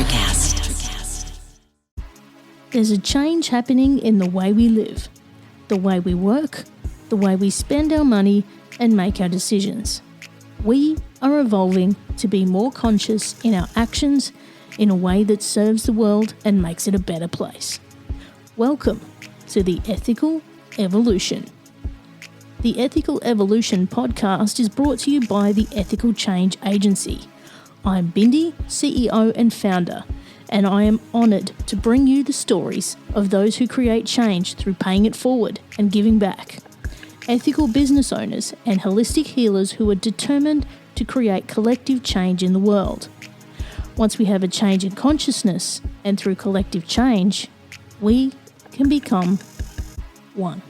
Electrocast. There's a change happening in the way we live, the way we work, the way we spend our money and make our decisions. We are evolving to be more conscious in our actions in a way that serves the world and makes it a better place. Welcome to the Ethical Evolution. The Ethical Evolution podcast is brought to you by the Ethical Change Agency. I'm Bindi, CEO and founder, and I am honoured to bring you the stories of those who create change through paying it forward and giving back. Ethical business owners and holistic healers who are determined to create collective change in the world. Once we have a change in consciousness, and through collective change, we can become one.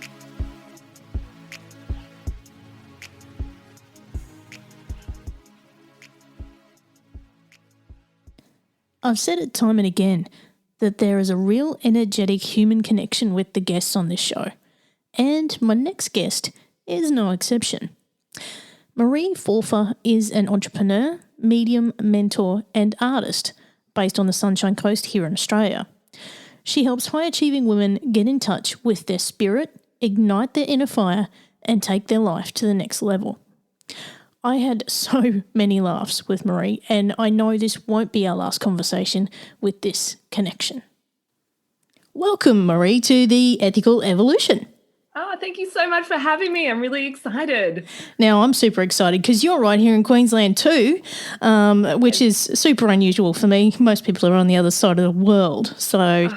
I've said it time and again that there is a real energetic human connection with the guests on this show, and my next guest is no exception. Mare Forfa is an entrepreneur, medium, mentor and artist based on the Sunshine Coast here in Australia. She helps high-achieving women get in touch with their spirit, ignite their inner fire and take their life to the next level. I had so many laughs with Mare, and I know this won't be our last conversation with this connection. Welcome, Mare, to the Ethical Evolution. Oh, thank you so much for having me. I'm really excited. Now, I'm super excited because you're right here in Queensland too, which is super unusual for me. Most people are on the other side of the world. So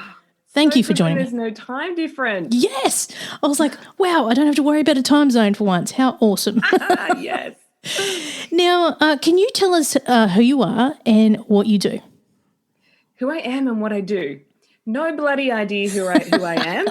thank you for joining me. There's no time difference. Yes. I was like, wow, I don't have to worry about a time zone for once. How awesome. Yes. Now, can you tell us who you are and what you do? Who I am and what I do. No bloody idea who I am.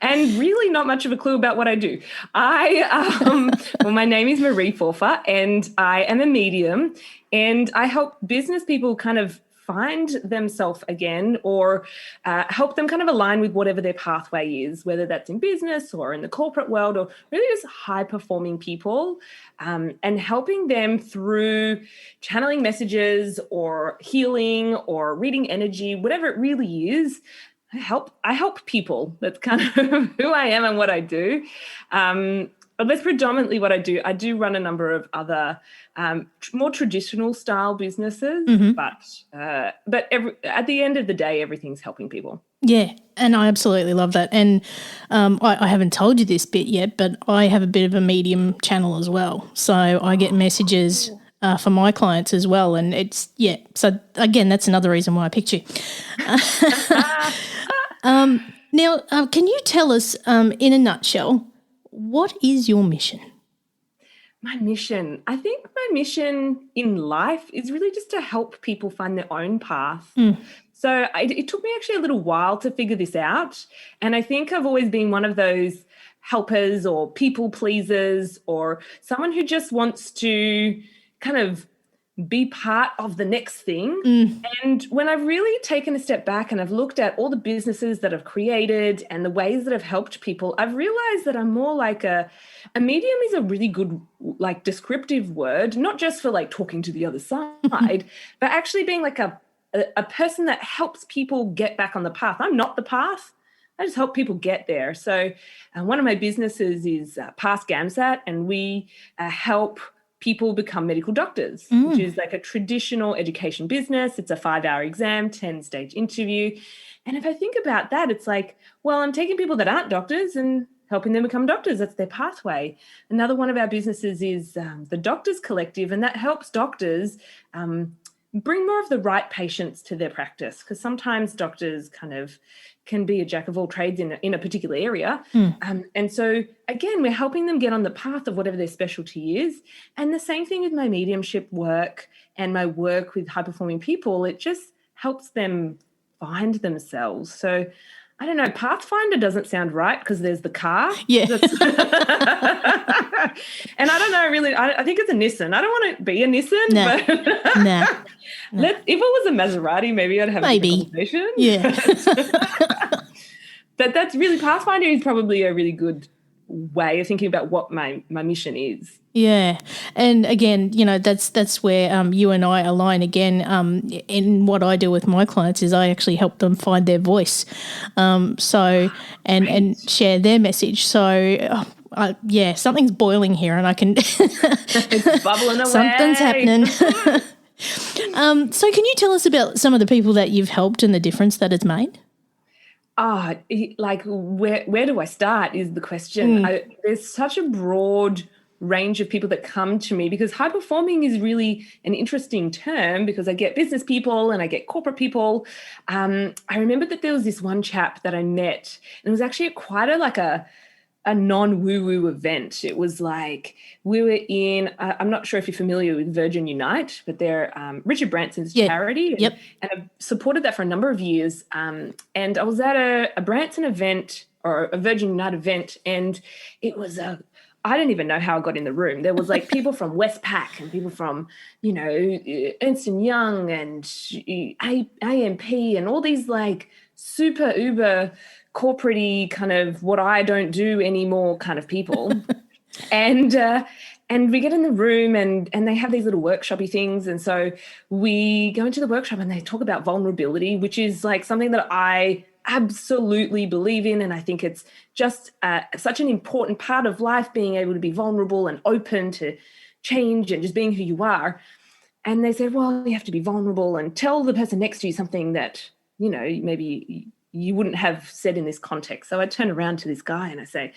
And really not much of a clue about what I do. Well, my name is Mare Forfa and I am a medium and I help business people kind of find themselves again or help them kind of align with whatever their pathway is, whether that's in business or in the corporate world or really just high-performing people, and helping them through channeling messages or healing or reading energy, whatever it really is. I help people. That's kind of who I am and what I do. But that's predominantly what I do. I do run a number of other more traditional style businesses, but at the end of the day, everything's helping people. Yeah, and I absolutely love that. And I haven't told you this bit yet, but I have a bit of a medium channel as well. So I get messages for my clients as well. And it's, yeah, so again, that's another reason why I picked you. Now, can you tell us in a nutshell, what is your mission? My mission. I think my mission in life is really just to help people find their own path. So it took me actually a little while to figure this out. And I think I've always been one of those helpers or people pleasers or someone who just wants to kind of be part of the next thing. And when I've really taken a step back and I've looked at all the businesses that I've created and the ways that I've helped people, I've realized that I'm more like a medium is a really good like descriptive word, not just for like talking to the other side, but actually being like a person that helps people get back on the path. I'm not the path. I just help people get there. So one of my businesses is Past GAMSAT, and we help people become medical doctors, which is like a traditional education business. It's a 5-hour exam, 10-stage interview. And if I think about that, it's like, well, I'm taking people that aren't doctors and helping them become doctors. That's their pathway. Another one of our businesses is the Doctors Collective, and that helps doctors bring more of the right patients to their practice, because sometimes doctors kind of can be a jack of all trades in a particular area. And so, again, we're helping them get on the path of whatever their specialty is. And the same thing with my mediumship work and my work with high-performing people. It just helps them find themselves. So, I don't know, Pathfinder doesn't sound right because there's the car. Yeah. And I don't know, really, I think it's a Nissan. I don't want to be a Nissan. Nah. If it was a Maserati, maybe I'd have a conversation. Yeah. That's really, Pathfinder is probably a really good way of thinking about what my mission is. Yeah. And again, that's where you and I align again. In what I do with my clients is I actually help them find their voice. And share their message. So something's boiling here and I can It's bubbling away. Something's happening. So can you tell us about some of the people that you've helped and the difference that it's made? Like where do I start is the question. There's such a broad range of people that come to me, because high performing is really an interesting term, because I get business people and I get corporate people. I remember that there was this one chap that I met, and it was actually quite a non-woo-woo event. It was like we were in, I'm not sure if you're familiar with Virgin Unite, but they're Richard Branson's charity. Yep. And I've supported that for a number of years. And I was at a Branson event, or a Virgin Unite event, and it was I don't even know how I got in the room. There was like people from Westpac and people from, Ernst & Young and AMP and all these like super uber corporate-y kind of what I don't do anymore kind of people. And we get in the room and they have these little workshop-y things. And so we go into the workshop and they talk about vulnerability, which is like something that I absolutely believe in. And I think it's just such an important part of life, being able to be vulnerable and open to change and just being who you are. And they said, well, you have to be vulnerable and tell the person next to you something that, maybe you wouldn't have said in this context. So I turn around to this guy and I say,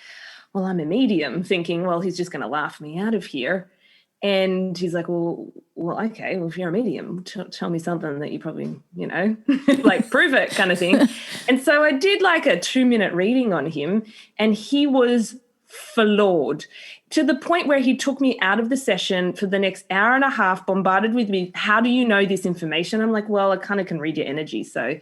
well, I'm a medium, thinking, well, he's just going to laugh me out of here. And he's like, well, okay, well, if you're a medium, tell me something that you probably, like prove it kind of thing. And so I did like a 2-minute reading on him, and he was floored, to the point where he took me out of the session for the next hour and a half, bombarded with me. How do you know this information? I'm like, well, I kind of can read your energy. So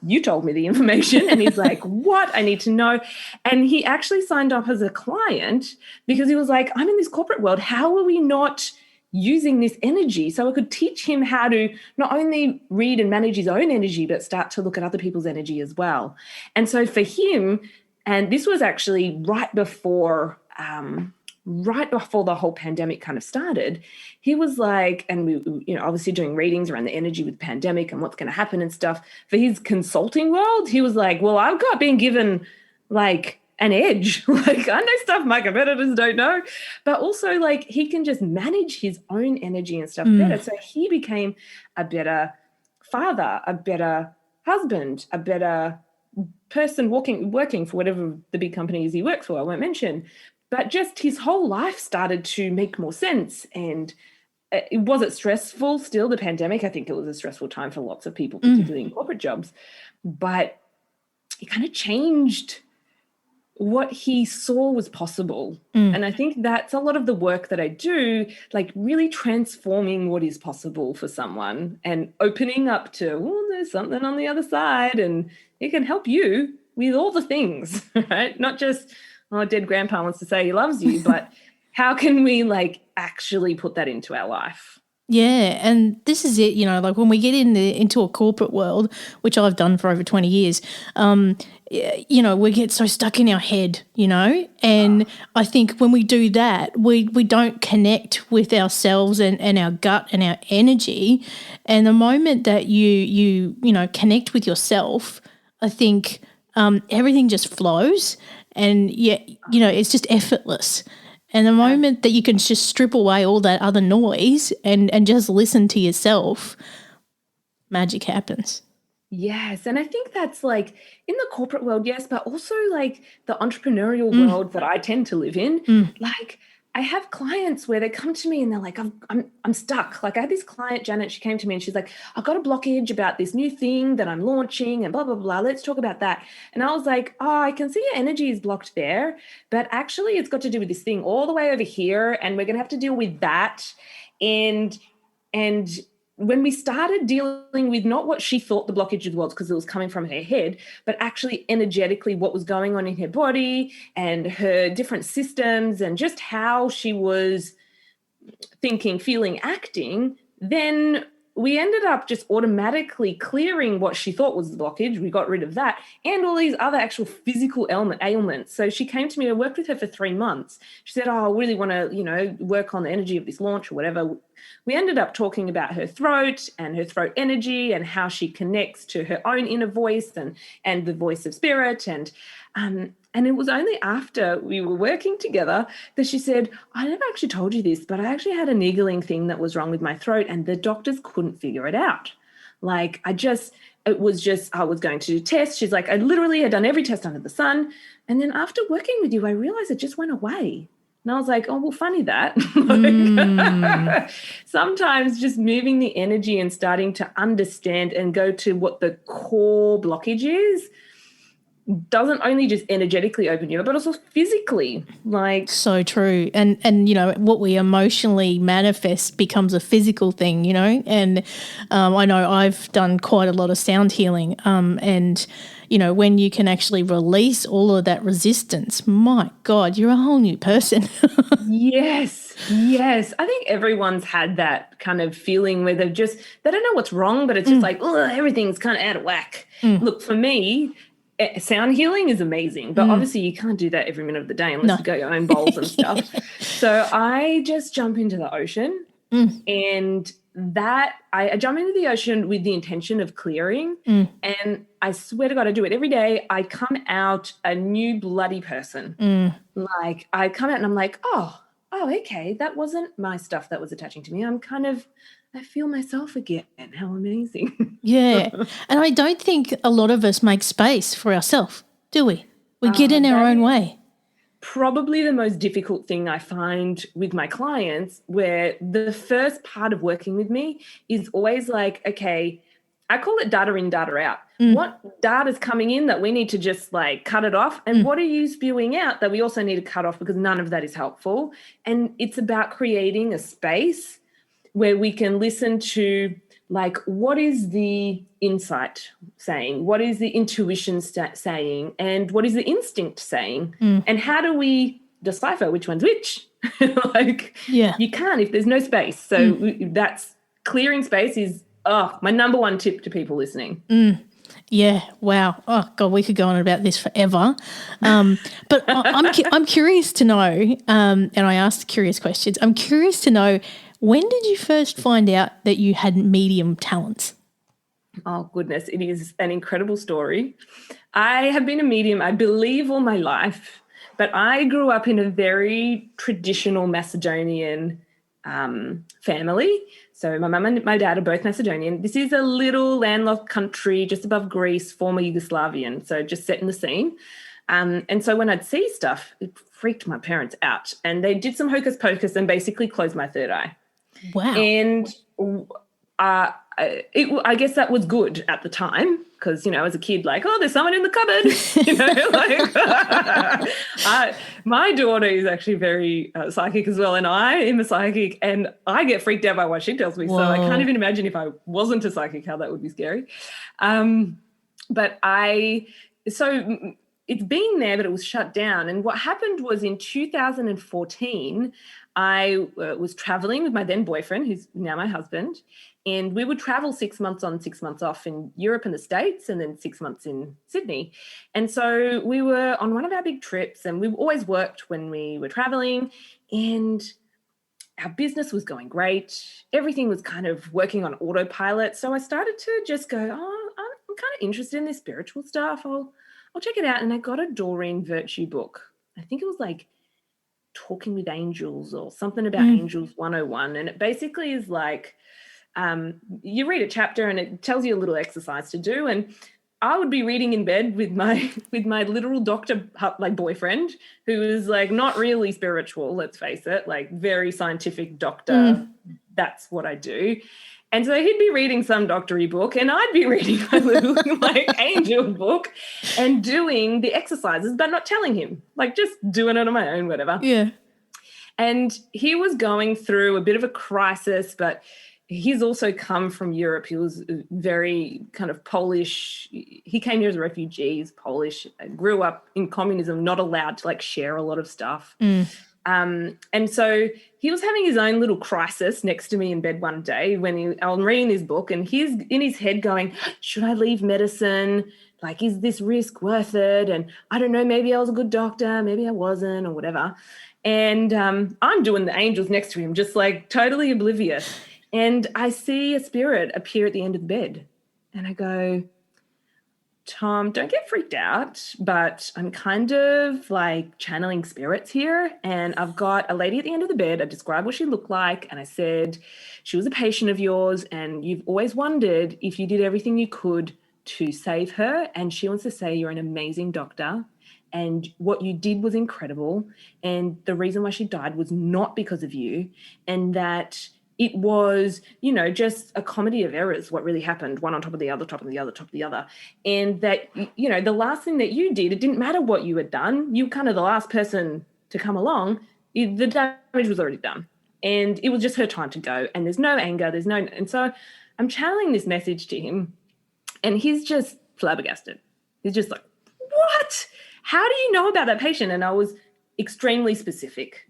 you told me the information. And he's like, what? I need to know. And he actually signed up as a client because he was like, I'm in this corporate world. How are we not using this energy? So I could teach him how to not only read and manage his own energy, but start to look at other people's energy as well. And so for him, and this was actually right before the whole pandemic kind of started, he was like, and we, obviously doing readings around the energy with the pandemic and what's going to happen and stuff. For his consulting world, he was like, well, I've been given like an edge. Like, I know stuff my competitors don't know, but also like he can just manage his own energy and stuff better. So he became a better father, a better husband, a better person working for whatever the big companies he works for, I won't mention. But just his whole life started to make more sense. And was it stressful still, the pandemic? I think it was a stressful time for lots of people, particularly in corporate jobs. But it kind of changed what he saw was possible. And I think that's a lot of the work that I do, like really transforming what is possible for someone and opening up to, well, there's something on the other side and it can help you with all the things, right? Not just, oh, dead grandpa wants to say he loves you, but how can we like actually put that into our life? Yeah, and this is it, like when we get into a corporate world, which I've done for over 20 years, we get so stuck in our head, and I think when we do that, we don't connect with ourselves and our gut and our energy. And the moment that you connect with yourself, I think everything just flows, and it's just effortless. And the moment that you can just strip away all that other noise and just listen to yourself, magic happens. Yes. And I think that's like in the corporate world, yes, but also like the entrepreneurial world that I tend to live in. Like I have clients where they come to me and they're like, I'm stuck. Like I had this client, Janet, she came to me and she's like, I've got a blockage about this new thing that I'm launching and blah, blah, blah. Let's talk about that. And I was like, oh, I can see your energy is blocked there, but actually it's got to do with this thing all the way over here. And we're going to have to deal with that. And when we started dealing with not what she thought the blockage was, because it was coming from her head, but actually energetically what was going on in her body and her different systems and just how she was thinking, feeling, acting, then we ended up just automatically clearing what she thought was the blockage. We got rid of that and all these other actual physical ailments. So she came to me. I worked with her for 3 months. She said, I really want to, work on the energy of this launch or whatever. We ended up talking about her throat and her throat energy and how she connects to her own inner voice and the voice of spirit. And it was only after we were working together that she said, I never actually told you this, but I actually had a niggling thing that was wrong with my throat and the doctors couldn't figure it out. Like I was going to do tests. She's like, I literally had done every test under the sun. And then after working with you, I realized it just went away. And I was like, oh, well, funny that. Sometimes just moving the energy and starting to understand and go to what the core blockage is doesn't only just energetically open you up, but also physically. Like so true. And what we emotionally manifest becomes a physical thing, and I know I've done quite a lot of sound healing, and when you can actually release all of that resistance, my God, you're a whole new person. Yes. I think everyone's had that kind of feeling where they don't know what's wrong, but it's just like, oh, everything's kind of out of whack. Look, for me, sound healing is amazing, but obviously you can't do that every minute of the day unless you got your own bowls and stuff. So I just jump into the ocean and I jump into the ocean with the intention of clearing, and I swear to God, I do it every day. I come out a new bloody person. Like I come out and I'm like, oh, okay, that wasn't my stuff that was attaching to me. I feel myself again. How amazing. Yeah. And I don't think a lot of us make space for ourselves, do we? We get in our own way. Probably the most difficult thing I find with my clients, where the first part of working with me is always like, okay, I call it data in, data out. What data is coming in that we need to just like cut it off? And what are you spewing out that we also need to cut off, because none of that is helpful? And it's about creating a space where we can listen to, like, what is the insight saying? What is the intuition saying? And what is the instinct saying? And how do we decipher which one's which? You can't if there's no space. So that's clearing space is my number one tip to people listening. Yeah, wow. Oh, God, we could go on about this forever. But I'm curious to know, and I asked curious questions, I'm curious to know, when did you first find out that you had medium talents? Oh, goodness. It is an incredible story. I have been a medium, I believe, all my life, but I grew up in a very traditional Macedonian family. So my mum and my dad are both Macedonian. This is a little landlocked country just above Greece, former Yugoslavian, so just setting the scene. And so when I'd see stuff, it freaked my parents out. And they did some hocus pocus and basically closed my third eye. Wow. And I guess that was good at the time, because, as a kid, like, oh, there's someone in the cupboard. My daughter is actually very psychic as well, and I am a psychic, and I get freaked out by what she tells me. Whoa. So I can't even imagine if I wasn't a psychic how that would be scary. So it's been there, but it was shut down. And what happened was in 2014, I was traveling with my then boyfriend, who's now my husband, and we would travel 6 months on, 6 months off in Europe and the States, and then 6 months in Sydney. And so we were on one of our big trips, and we always worked when we were traveling, and our business was going great. Everything was kind of working on autopilot. So I started to just go, I'm kind of interested in this spiritual stuff. I'll check it out. And I got a Doreen Virtue book. I think it was like Talking with Angels or something about Angels 101. And it basically is like, you read a chapter and it tells you a little exercise to do. And I would be reading in bed with my literal doctor, like, boyfriend, who is like not really spiritual, let's face it, like very scientific doctor. That's what I do. And so he'd be reading some doctory book and I'd be reading my little angel book and doing the exercises, but not telling him, like just doing it on my own, whatever. Yeah. And he was going through a bit of a crisis, but he's also come from Europe. He was very kind of Polish. He came here as a refugee. He's Polish, grew up in communism, not allowed to like share a lot of stuff. And so he was having his own little crisis next to me in bed one day when I'm reading this book, and he's in his head going, should I leave medicine? Like, is this risk worth it? And I don't know, maybe I was a good doctor, maybe I wasn't, or whatever. And I'm doing the angels next to him, just like totally oblivious. And I see a spirit appear at the end of the bed. And I go, Tom, don't get freaked out, but I'm kind of like channeling spirits here. And I've got a lady at the end of the bed. I described what she looked like. And I said, she was a patient of yours. And you've always wondered if you did everything you could to save her. And she wants to say you're an amazing doctor. And what you did was incredible. And the reason why she died was not because of you. And that it was, just a comedy of errors, what really happened, one on top of the other, top of the other, top of the other. And that, the last thing that you did, it didn't matter what you had done. You were kind of the last person to come along. The damage was already done. And it was just her time to go. And there's no anger. And so I'm channeling this message to him. And he's just flabbergasted. He's just like, what? How do you know about that patient? And I was extremely specific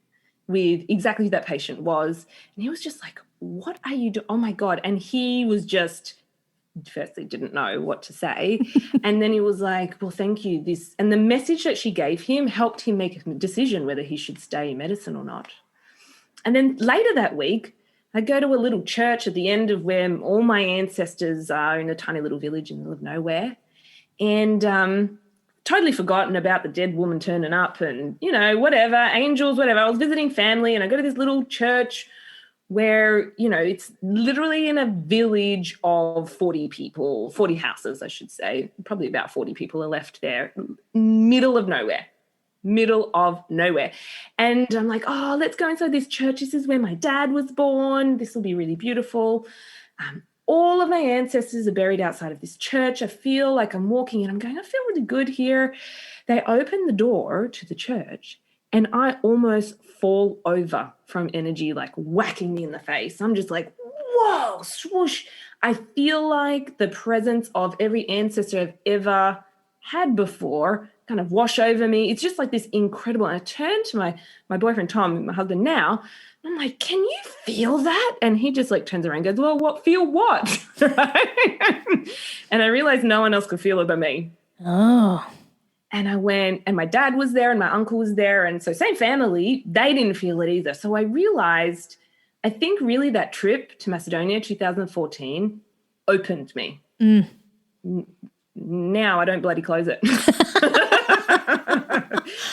with exactly who that patient was. And he was just like, what are you doing? Oh my God. And he was just, firstly, didn't know what to say. And then he was like, well, thank you. And the message that she gave him helped him make a decision whether he should stay in medicine or not. And then later that week, I go to a little church at the end of where all my ancestors are, in a tiny little village in the middle of nowhere. And totally forgotten about the dead woman turning up and, whatever, angels, whatever. I was visiting family, and I go to this little church where, it's literally in a village of 40 people, 40 houses, I should say. Probably about 40 people are left there, middle of nowhere. And I'm like, oh, let's go inside this church. This is where my dad was born. This will be really beautiful. All of my ancestors are buried outside of this church. I feel like I'm walking in. I'm going, I feel really good here. They open the door to the church, and I almost fall over from energy, like whacking me in the face. I'm just like, whoa, swoosh. I feel like the presence of every ancestor I've ever had before kind of wash over me. It's just like this incredible. And I turn to my boyfriend, Tom, my husband now, and I'm like, can you feel that? And he just like turns around and goes, well, feel what? And I realized no one else could feel it but me. Oh. And I went, and my dad was there and my uncle was there. And so same family, they didn't feel it either. So I realized, I think really that trip to Macedonia, 2014, opened me. Now I don't bloody close it.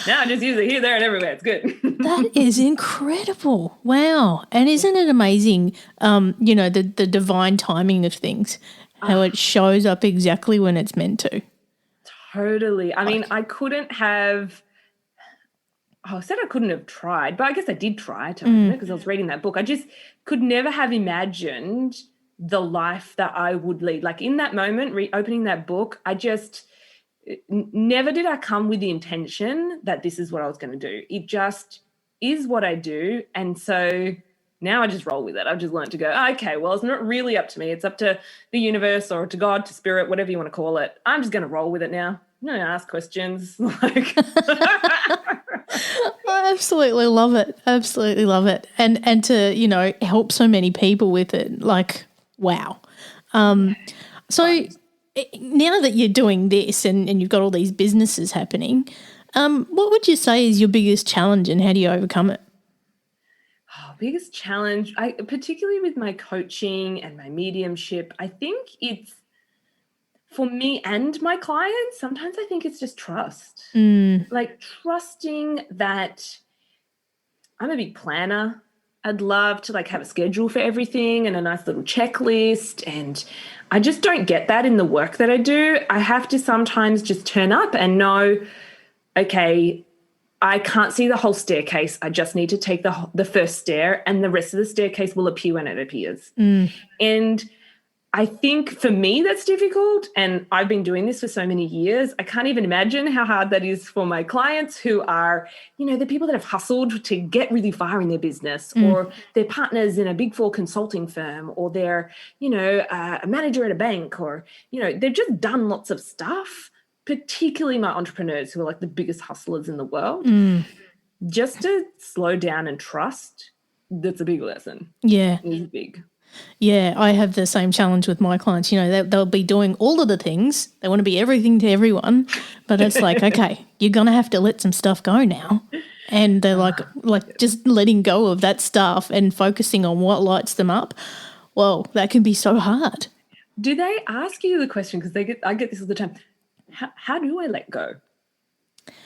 Now I just use it here, there, and everywhere. It's good. That is incredible. Wow. And isn't it amazing, the divine timing of things, how it shows up exactly when it's meant to? Totally. I mean, I couldn't have I said I couldn't have tried, but I guess I did try to, because I was reading that book. I just could never have imagined the life that I would lead. Like in that moment, opening that book, I just never did I come with the intention that this is what I was going to do. It just is what I do. And so now I just roll with it. I've just learned to go, okay, well, it's not really up to me. It's up to the universe or to God, to spirit, whatever you want to call it. I'm just going to roll with it now. I'm not going to ask questions. I absolutely love it. Absolutely love it. And to, help so many people with it, like, wow. So now that you're doing this and you've got all these businesses happening, what would you say is your biggest challenge and how do you overcome it? Biggest challenge, particularly with my coaching and my mediumship, I think it's, for me and my clients, sometimes I think it's just trust. Like trusting that I'm a big planner. I'd love to have a schedule for everything and a nice little checklist. And I just don't get that in the work that I do. I have to sometimes just turn up and know, okay, I can't see the whole staircase. I just need to take the first stair and the rest of the staircase will appear when it appears. And I think for me that's difficult, and I've been doing this for so many years. I can't even imagine how hard that is for my clients who are, the people that have hustled to get really far in their business, or they're partners in a Big Four consulting firm, or they're, a manager at a bank, or, they've just done lots of stuff, particularly my entrepreneurs who are like the biggest hustlers in the world. just to slow down and trust, that's a big lesson. Yeah. It is big. Yeah, I have the same challenge with my clients. You know, they'll be doing all of the things. They want to be everything to everyone. But it's like, okay, you're going to have to let some stuff go now. And they're like just letting go of that stuff and focusing on what lights them up. Well, that can be so hard. Do they ask you the question? Because I get this all the time. How do I let go?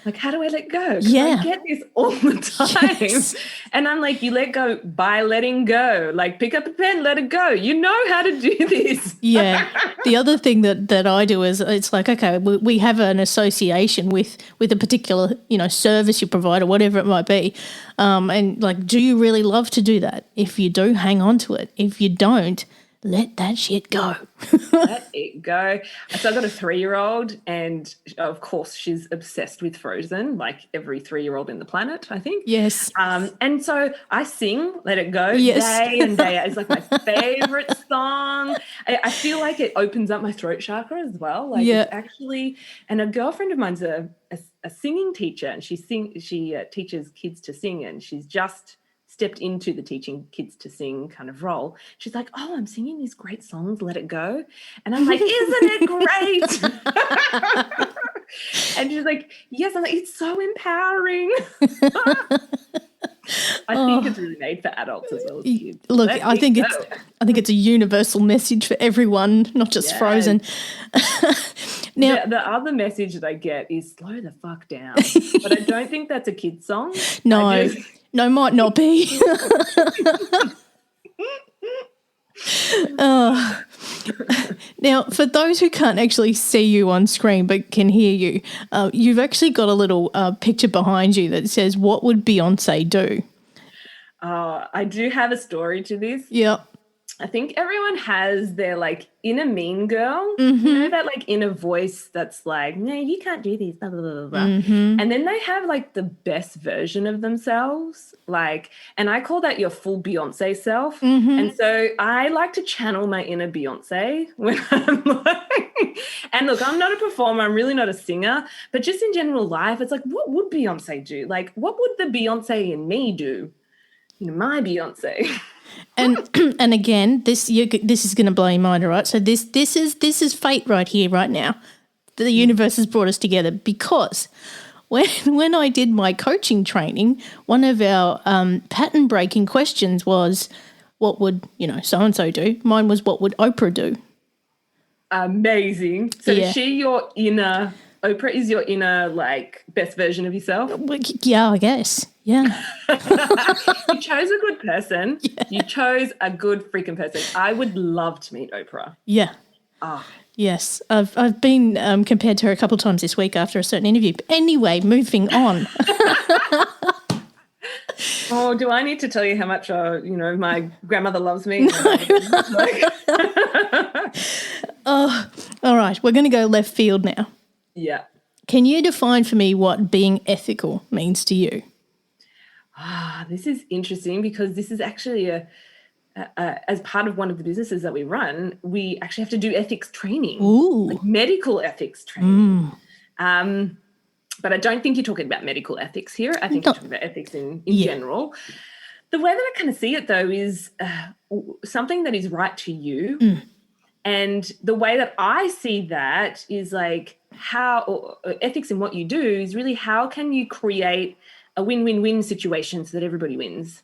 Like, how do I let go? Because Yeah. I get this all the time. Yes. And I'm like, you let go by letting go. Like, pick up a pen, let it go. You know how to do this. Yeah. The other thing that I do is it's like, okay, we have an association with a particular, you know, service you provide or whatever it might be. And like, do you really love to do that? If you do, hang on to it. If you don't, let that shit go. Let it go. So I've got a 3-year-old, and of course she's obsessed with Frozen, like every 3-year-old in the planet, I think. Yes. And so I sing Let It Go Yes. day and day out. It's like my favorite song. I feel like it opens up my throat chakra as well. Like Yeah. it's actually, and a girlfriend of mine's a singing teacher, and she teaches kids to sing, and she's just stepped into the teaching kids to sing kind of role. She's like, oh, I'm singing these great songs, Let It Go. And I'm like, isn't it great? And she's like, yes. I'm like, it's so empowering. I think it's really made for adults as well as kids. Look, I think it's a universal message for everyone, not just Frozen. Now, the other message that I get is slow the fuck down. But I don't think that's a kid's song. No, might not be. Now, for those who can't actually see you on screen but can hear you, you've actually got a little picture behind you that says, what would Beyonce do? I do have a story to this. Yep. I think everyone has their like inner mean girl, you know, that like inner voice that's like, no, you can't do this, blah, blah, blah, blah. And then they have like the best version of themselves. Like, and I call that your full Beyonce self. And so I like to channel my inner Beyonce when I'm like, and look, I'm not a performer. I'm really not a singer, but just in general life, it's like, what would Beyonce do? Like, what would the Beyonce in me do? You know, my Beyonce. And again, this is going to blow your mind, all right? So this is fate right here, right now. The universe has brought us together because when I did my coaching training, one of our pattern breaking questions was, what would so and so do? Mine was, what would Oprah do? Amazing. So is she your inner? Oprah is your inner, like, best version of yourself? Yeah, I guess. Yeah. You chose a good person. Yeah. You chose a good freaking person. I would love to meet Oprah. Yeah. Yes. I've been compared to her a couple of times this week after a certain interview. But anyway, moving on. Oh, do I need to tell you how much, my grandmother loves me? Oh, all right. We're going to go left field now. Yeah. Can you define for me what being ethical means to you? This is interesting because this is actually as part of one of the businesses that we run, we actually have to do ethics training, like medical ethics training. But I don't think you're talking about medical ethics here. I think you're talking about ethics in general. The way that I kind of see it, though, is something that is right to you. And the way that I see that is like how ethics in what you do is really how can you create a win-win-win situation so that everybody wins.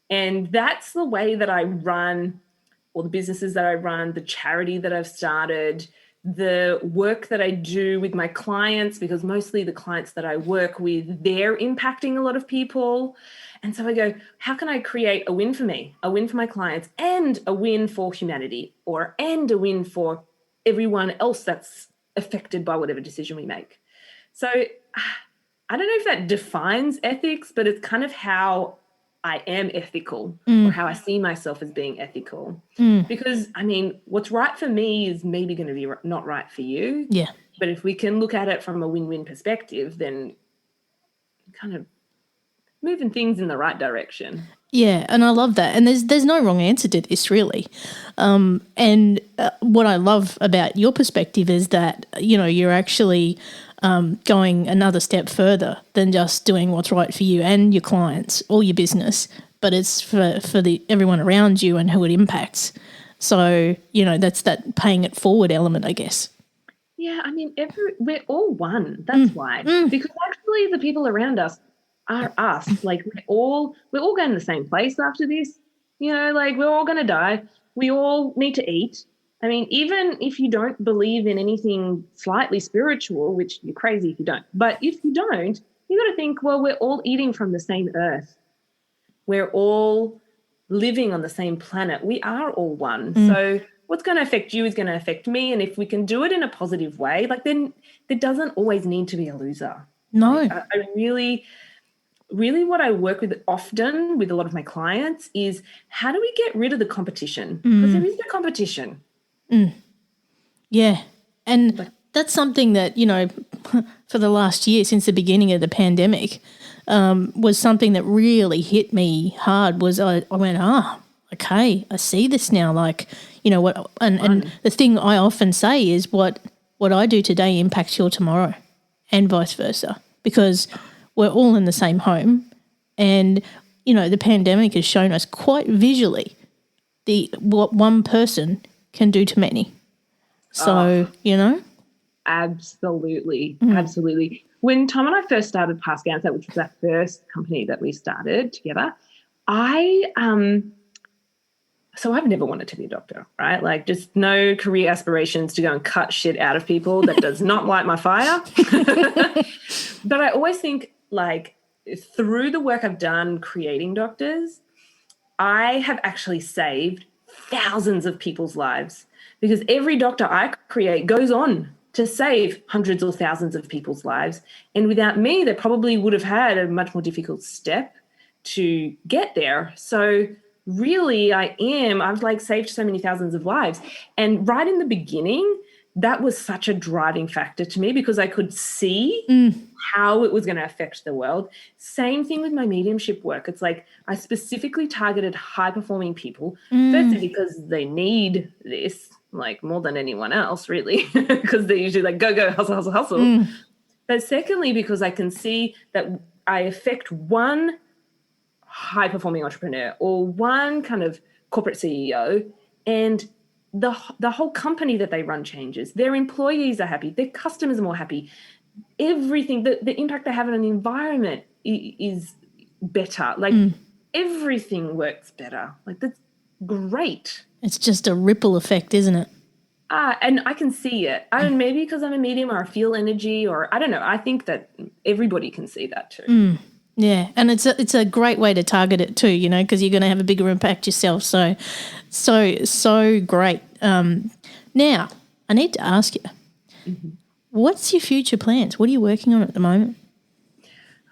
And that's the way that I run all the businesses that I run, the charity that I've started, the work that I do with my clients, because mostly the clients that I work with, they're impacting a lot of people. And so I go, how can I create a win for me, a win for my clients, and a win for humanity, and a win for everyone else that's affected by whatever decision we make? So I don't know if that defines ethics, but it's kind of how I am ethical or how I see myself as being ethical. Because, I mean, what's right for me is maybe going to be not right for you. Yeah. But if we can look at it from a win-win perspective, then kind of moving things in the right direction. Yeah, and I love that. And there's no wrong answer to this, really. And what I love about your perspective is that, you know, you're actually going another step further than just doing what's right for you and your clients or your business, but it's for everyone around you and who it impacts. So, you know, that's that paying it forward element, I guess. Yeah, I mean, we're all one. That's why. Because actually the people around us are us. Like we're all going to the same place after this. You know, like we're all going to die. We all need to eat. I mean, even if you don't believe in anything slightly spiritual, which you're crazy if you don't, but if you don't, you got to think, well, we're all eating from the same earth. We're all living on the same planet. We are all one. So what's going to affect you is going to affect me. And if we can do it in a positive way, like then there doesn't always need to be a loser. No. Like, I really what I work with often with a lot of my clients is how do we get rid of the competition? Because there is no competition. Yeah. And that's something that, you know, for the last year since the beginning of the pandemic, was something that really hit me hard was I went, okay, I see this now. Like, you know, what, and the thing I often say is what I do today impacts your tomorrow and vice versa, because we're all in the same home. And, you know, the pandemic has shown us quite visually what one person can do to many. So, you know. Absolutely. Absolutely. When Tom and I first started Past Answer, which was our first company that we started together, so I've never wanted to be a doctor, right? Like just no career aspirations to go and cut shit out of people. That does not light my fire. But I always think like through the work I've done creating doctors, I have actually saved thousands of people's lives because every doctor I create goes on to save hundreds or thousands of people's lives. And without me, they probably would have had a much more difficult step to get there. So really I've like saved so many thousands of lives. And right in the beginning, that was such a driving factor to me because I could see how it was going to affect the world. Same thing with my mediumship work. It's like I specifically targeted high-performing people, firstly because they need this, like more than anyone else, really, because they're usually like, go, hustle, hustle, hustle. But secondly, because I can see that I affect one high-performing entrepreneur or one kind of corporate CEO, and the whole company that they run changes. Their employees are happy. Their customers are more happy. Everything, the impact they have on the environment is better. Like everything works better. Like that's great. It's just a ripple effect, isn't it? And I can see it. I don't know, maybe because I'm a medium or I feel energy or I don't know. I think that everybody can see that too. Yeah, and it's a great way to target it too, you know, because you're going to have a bigger impact yourself. So great. Now, I need to ask you, what's your future plans? What are you working on at the moment?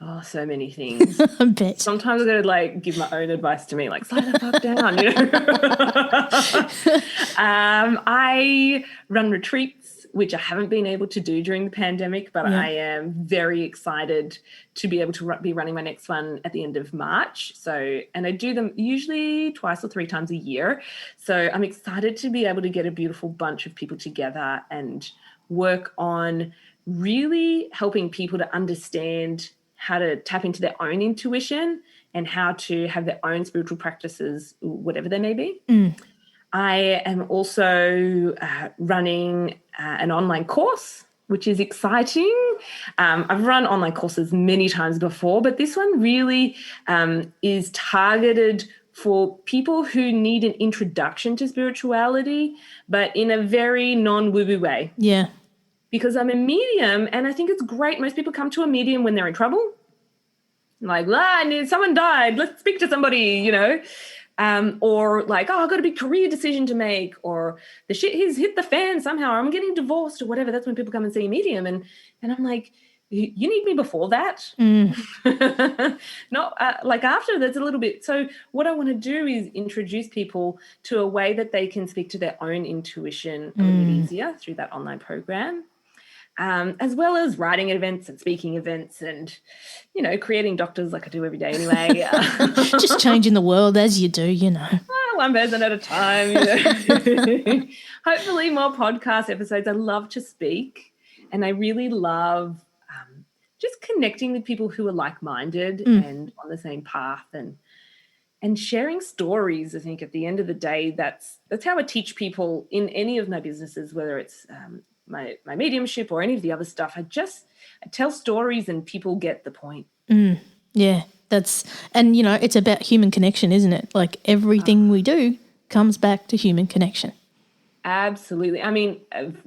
Oh, so many things. I bet. Sometimes I've got to like give my own advice to me, like slow the fuck down, you know. I run retreats, which I haven't been able to do during the pandemic, but I am very excited to be able to be running my next one at the end of March. So, and I do them usually twice or three times a year. So I'm excited to be able to get a beautiful bunch of people together and work on really helping people to understand how to tap into their own intuition and how to have their own spiritual practices, whatever they may be. I am also running an online course, which is exciting. I've run online courses many times before, but this one really is targeted for people who need an introduction to spirituality, but in a very non-woo-woo way. Yeah. Because I'm a medium, and I think it's great. Most people come to a medium when they're in trouble. Like, someone died. Let's speak to somebody, you know. Or like, I've got a big career decision to make, or the shit has hit the fan somehow, or I'm getting divorced or whatever. That's when people come and see a medium. And I'm like, you need me before that? Not like after, that's a little bit. So what I want to do is introduce people to a way that they can speak to their own intuition a little bit easier through that online program. as well as writing events and speaking events and, creating doctors like I do every day anyway. Just changing the world as you do, One person at a time. Hopefully more podcast episodes. I love to speak, and I really love just connecting with people who are like-minded and on the same path, and sharing stories. I think at the end of the day, that's how I teach people in any of my businesses, whether it's my mediumship or any of the other stuff. I tell stories and people get the point. Yeah, and it's about human connection, isn't it? Like everything we do comes back to human connection. Absolutely. I mean,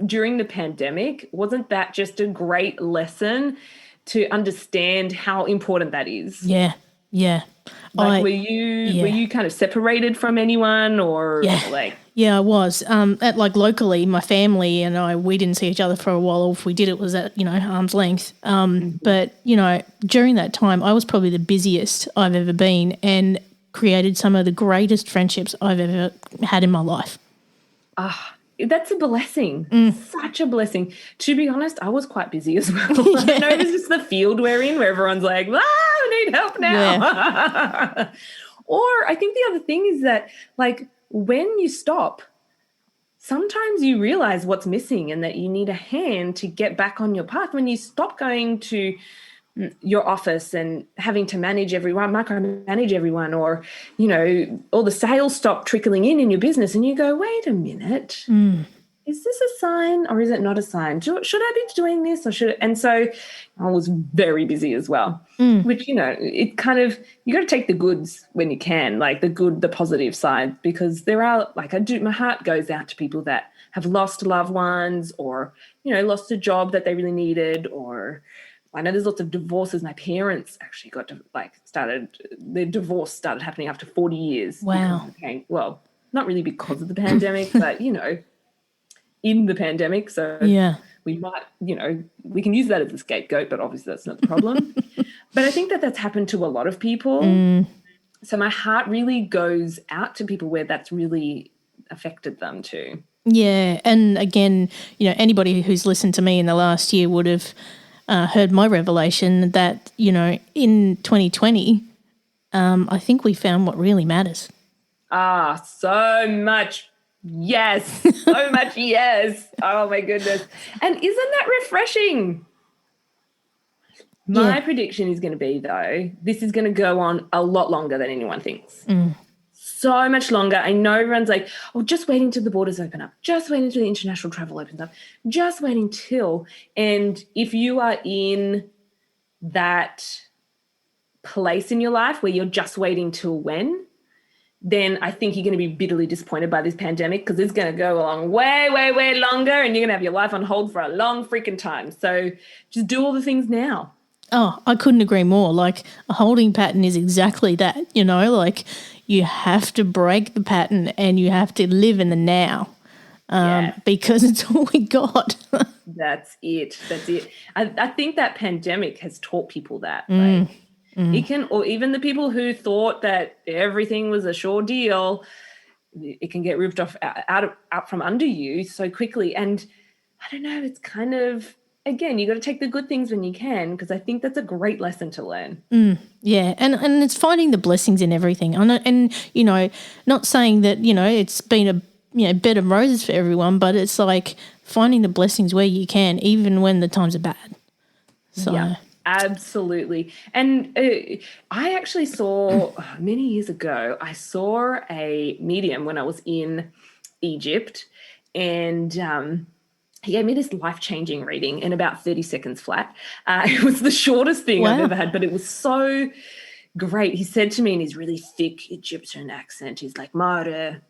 during the pandemic, wasn't that just a great lesson to understand how important that is? Yeah. Like, were you kind of separated from anyone, or like? Yeah, I was. At locally, my family and we didn't see each other for a while. Or if we did, it was at arm's length. But during that time, I was probably the busiest I've ever been, and created some of the greatest friendships I've ever had in my life. That's a blessing. Such a blessing. To be honest, I was quite busy as well. I don't know if it's just the field we're in where everyone's like, I need help now. Yeah. Or I think the other thing is that, like, when you stop, sometimes you realize what's missing and that you need a hand to get back on your path. When you stop going to your office and having to micromanage everyone, or, all the sales stop trickling in your business, and you go, wait a minute, is this a sign or is it not a sign? Should I be doing this or should it? And so I was very busy as well, which, it kind of, you got to take the goods when you can, like the positive side, because there are, like, my heart goes out to people that have lost loved ones, or, lost a job that they really needed, or I know there's lots of divorces. My parents actually their divorce started happening after 40 years. Wow. Well, not really because of the pandemic, but, in the pandemic. So we might, we can use that as a scapegoat, but obviously that's not the problem. But I think that that's happened to a lot of people. So my heart really goes out to people where that's really affected them too. Yeah. And again, anybody who's listened to me in the last year would have heard my revelation that, in 2020, I think we found what really matters. So much. Yes. So much. Yes. Oh my goodness. And isn't that refreshing? My prediction is going to be, though, this is going to go on a lot longer than anyone thinks. So much longer. I know everyone's like, just waiting till the borders open up. Just waiting till the international travel opens up. Just waiting till. And if you are in that place in your life where you're just waiting till when, then I think you're going to be bitterly disappointed by this pandemic, because it's going to go along way, way, way longer, and you're going to have your life on hold for a long freaking time. So just do all the things now. Oh, I couldn't agree more. Like, a holding pattern is exactly that, like you have to break the pattern and you have to live in the now, because it's all we got. That's it. I think that pandemic has taught people that. It can, or even the people who thought that everything was a sure deal, it can get ripped off out from under you so quickly. And I don't know, it's kind of, again, you got to take the good things when you can, because I think that's a great lesson to learn. Yeah, and it's finding the blessings in everything. And not saying that, it's been a bed of roses for everyone, but it's like finding the blessings where you can, even when the times are bad. So. Yeah. Absolutely. And I actually saw many years ago, I saw a medium when I was in Egypt, and he gave me this life-changing reading in about 30 seconds flat. It was the shortest thing I've ever had, but it was so great. He said to me in his really thick Egyptian accent, he's like, Mare,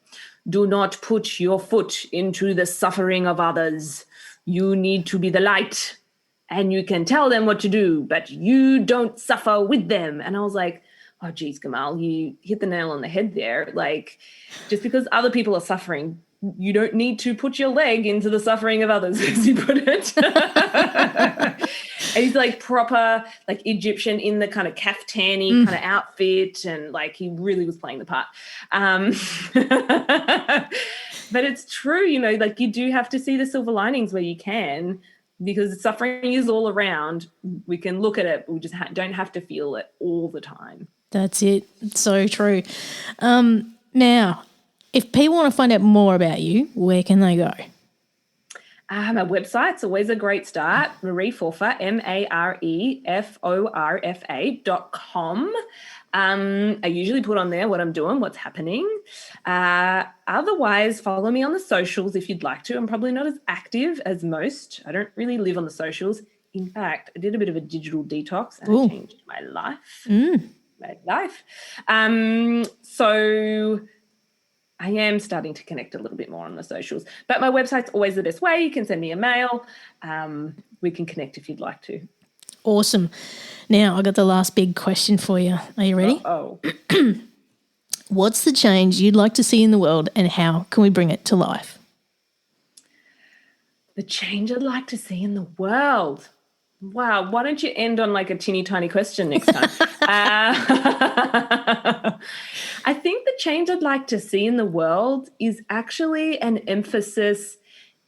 do not put your foot into the suffering of others. You need to be the light. And you can tell them what to do, but you don't suffer with them. And I was like, oh, geez, Gamal, you hit the nail on the head there. Like, just because other people are suffering, you don't need to put your leg into the suffering of others, as you put it. And he's like proper, like Egyptian in the kind of kaftani kind of outfit. And like, he really was playing the part. But it's true, like you do have to see the silver linings where you can. because suffering is all around. We can look at it. We just don't have to feel it all the time. That's it. It's so true. Now, if people want to find out more about you, where can they go? My website's always a great start, Mare Forfa, MareForfa.com. I usually put on there what I'm doing, what's happening. Otherwise, follow me on the socials if you'd like to. I'm probably not as active as most. I don't really live on the socials. In fact, I did a bit of a digital detox and it changed my life. So I am starting to connect a little bit more on the socials. But my website's always the best way. You can send me a mail. We can connect if you'd like to. Awesome. Now, I got the last big question for you. Are you ready? What's the change you'd like to see in the world and how can we bring it to life? The change I'd like to see in the world. Wow, why don't you end on like a teeny tiny question next time? I think the change I'd like to see in the world is actually an emphasis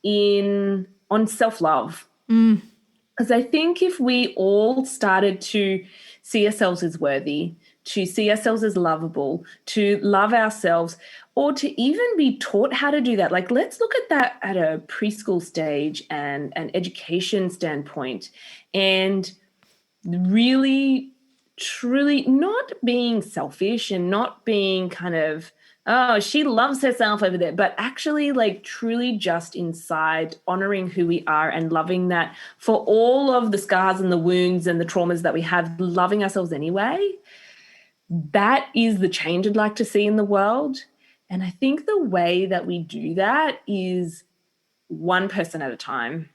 on self-love. Because I think if we all started to see ourselves as worthy, to see ourselves as lovable, to love ourselves, or to even be taught how to do that. Like, let's look at that at a preschool stage and an education standpoint, and really, truly not being selfish and not being kind of, oh, she loves herself over there, but actually like truly just inside honoring who we are and loving that for all of the scars and the wounds and the traumas that we have, loving ourselves anyway. That is the change I'd like to see in the world. And I think the way that we do that is one person at a time,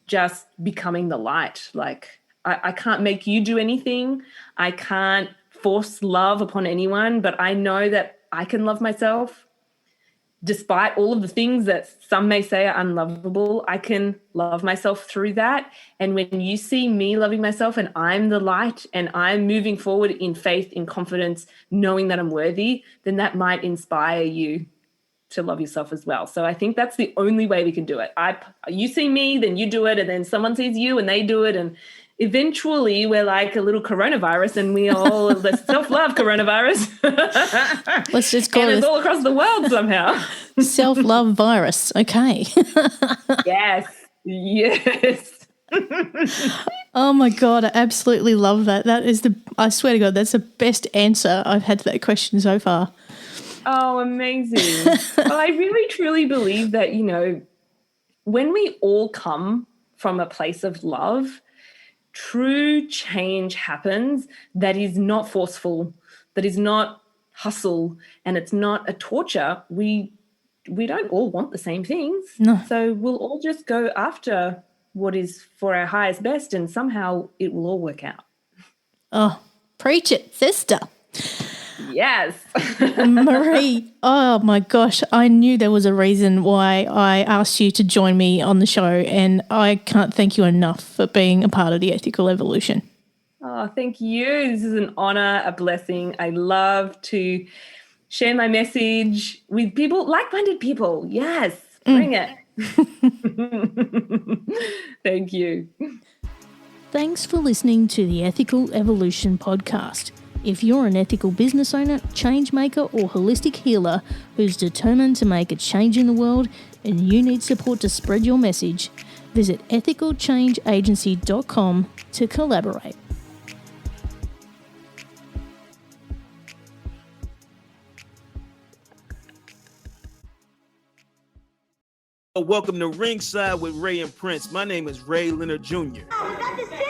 just becoming the light. Like, I can't make you do anything. I can't force love upon anyone, but I know that I can love myself. Despite all of the things that some may say are unlovable, I can love myself through that. And when you see me loving myself and I'm the light and I'm moving forward in faith, in confidence, knowing that I'm worthy, then that might inspire you to love yourself as well. So I think that's the only way we can do it. You see me, then you do it, and then someone sees you and they do it, and eventually we're like a little coronavirus and we all the self-love coronavirus. Let's just call it. And it's all across the world somehow. Self-love virus. Okay. Yes. Oh my God, I absolutely love that. I swear to God, that's the best answer I've had to that question so far. Oh, amazing. Well, I really truly believe that, when we all come from a place of love, true change happens that is not forceful, that is not hustle, and it's not a torture. We don't all want the same things. No. So we'll all just go after what is for our highest best, and somehow it will all work out. Oh, preach it, sister. Yes. Marie, oh my gosh, I knew there was a reason why I asked you to join me on the show, and I can't thank you enough for being a part of the Ethical Evolution. Oh, thank you. This is an honor, a blessing. I love to share my message with people, like-minded people. Yes, bring it. Thank you. Thanks for listening to the Ethical Evolution podcast. If you're an ethical business owner, change maker, or holistic healer who's determined to make a change in the world and you need support to spread your message, visit ethicalchangeagency.com to collaborate. Welcome to Ringside with Ray and Prince. My name is Ray Leonard Jr. Oh, is that the set?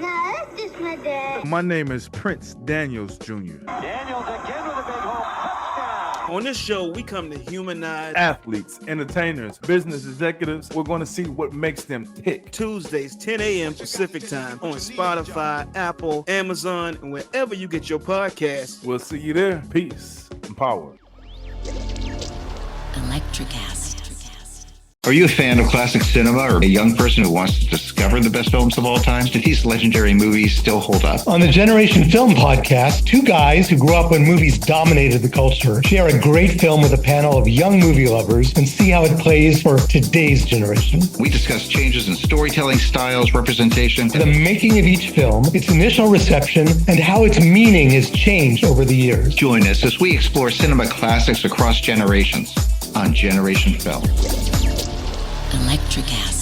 No, that's just my dad. My name is Prince Daniels Jr. Daniels again with a big home touchdown. On this show, we come to humanize Athletes, entertainers, business executives. We're going to see what makes them tick. Tuesdays, 10 a.m. Pacific time on Spotify, Apple, Amazon, and wherever you get your podcasts. We'll see you there. Peace and power. Electric acid. Are you a fan of classic cinema or a young person who wants to discover the best films of all time? Do these legendary movies still hold up? On the Generation Film podcast, two guys who grew up when movies dominated the culture share a great film with a panel of young movie lovers and see how it plays for today's generation. We discuss changes in storytelling styles, representation, The making of each film, its initial reception, and how its meaning has changed over the years. Join us as we explore cinema classics across generations on Generation Film. Electric acid.